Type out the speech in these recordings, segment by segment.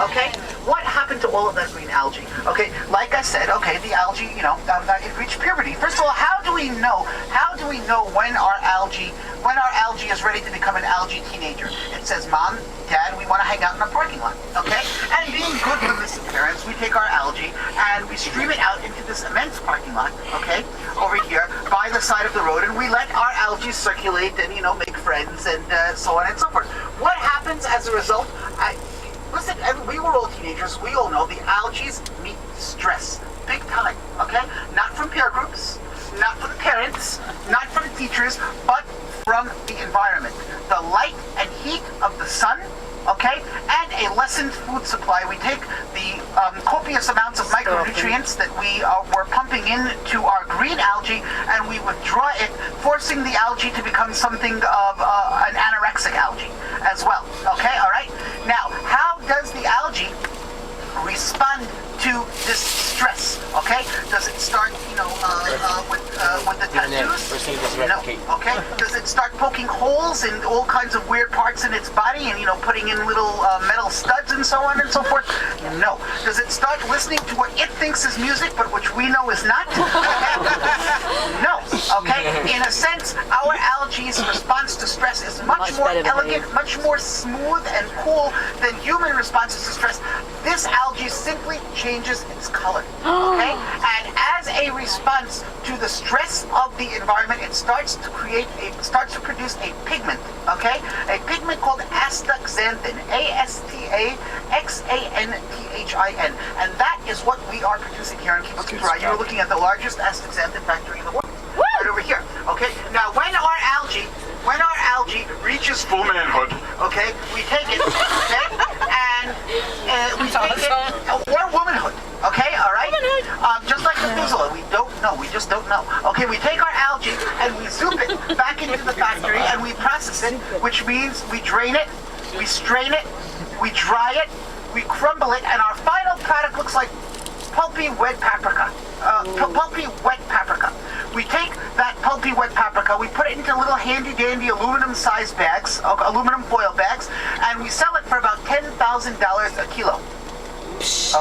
Okay, what happened to all of that green algae? Okay, like I said, okay, the algae, it reached puberty. First of all, how do we know when our algae is ready to become an algae teenager? It says, Mom, Dad, we want to hang out in a parking lot. Okay, and being good permissive parents, we take our algae and we stream it out into this immense parking lot. Okay, over here by the side of the road, and we let our algae circulate and make friends and so on and so forth. What happens as a result? Listen, we were all teenagers. We all know the algae meet stress big time. Okay, not from peer groups, not from parents, not from teachers, but from the environment, the light and heat of the sun. Okay, and a lessened food supply. We take the copious amounts of micronutrients that we were pumping into our green algae, and we withdraw it, forcing the algae to become something of an anorexic algae as well. Okay, all right. Now, how does the algae respond to this stress? Okay, does it start, with the tattoos? No. Okay. Does it start poking holes in all kinds of weird parts in its body and putting in little metal studs and so on and so forth? No. Does it start listening to what it thinks is music, but which we know is not? No. Okay. In a sense, our algae's response to stress is much more elegant, much more smooth and cool than human responses to stress. This algae simply changes its color. Okay. And as a response to the stress of the environment, it starts to produce a pigment. Okay, a pigment called astaxanthin, Astaxanthin, and that is what we are producing here in kibbutz Ketura. You're looking at the largest astaxanthin factory in the world, right over here. Okay, now when our algae reaches full manhood, okay, we take it, okay, and we take it, or womanhood, okay, all right, just like Methuselah, we just don't know. Okay, we take our algae and we zoom it back into the factory and we process it, which means we drain it, we strain it, we dry it, we crumble it, and our final product looks like pulpy wet paprika. We take that pulpy wet paprika, we put it into little handy-dandy aluminum-sized bags, aluminum foil bags, and we sell it for about $10,000 a kilo.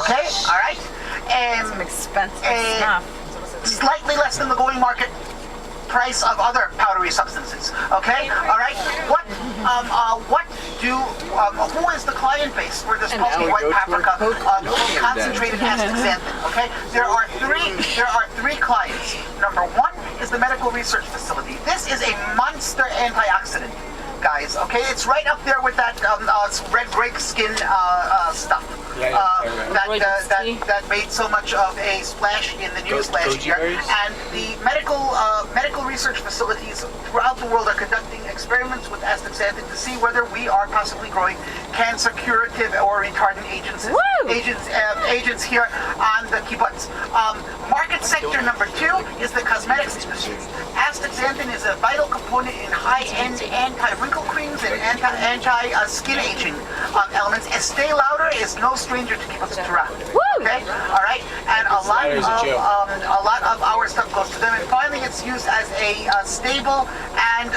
Okay, all right? Some expensive stuff. Slightly less than the going market price of other powdery substances. Okay, all right. Who is the client base for this pulpy wet paprika concentrated astaxanthin? Okay, there are three clients. Number one is the medical research facility. This is a monster antioxidant, guys. Okay, it's right up there with that red grape skin stuff. That made so much of a splash in the news last year. And the medical research facilities throughout the world are conducting experiments with astaxanthin to see whether we are possibly growing cancer curative or retardant agents here on the kibbutz. Market sector number 2 is the cosmetics industry. Astaxanthin is a vital component in high-end anti-wrinkle creams and anti-skin aging elements. Estee Lauder is no stranger to kibbutz Ketura. Okay, all right, and a lot of our stuff goes to them. And finally, it's used as a stable and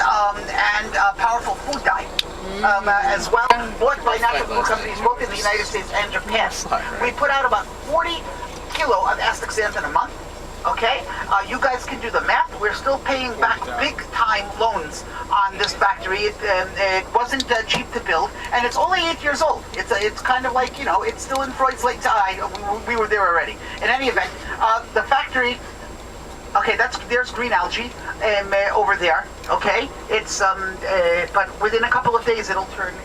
powerful food dye. As well, bought by natural food companies both in the United States and Japan. We put out about 40 kilo of astaxanthin a month. Okay, you guys can do the math. We're still paying back big-time loans on this factory. It wasn't cheap to build, and it's only 8 years old. It's kind of like, it's still in Freud's late time. We were there already. In any event, the factory. Okay, there's green algae over there. Okay, it's but within a couple of days it'll turn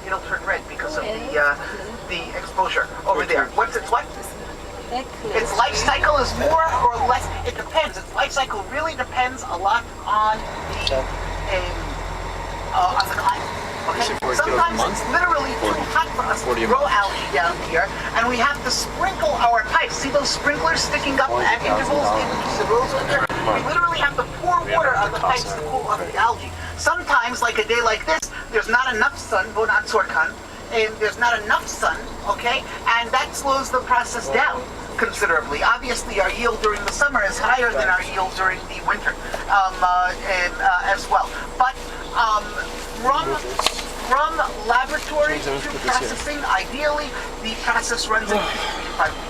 red because of the exposure over there. What's its what? Its life cycle is more or less. It depends. Its life cycle really depends a lot on the climate. Okay? Sometimes it's literally too hot for us to grow algae down here, and we have to sprinkle our pipes. See those sprinklers sticking up at intervals in between the rows over there? We literally have to pour water on the pipes to cool off the algae. Sometimes, like a day like this, there's not enough sun, and there's not enough sun, okay? And that slows the process down considerably. Obviously, our yield during the summer is higher than our yield during the winter as well. But from laboratory James, I was to put this here. processing, ideally, the process runs in 2 to 5 weeks.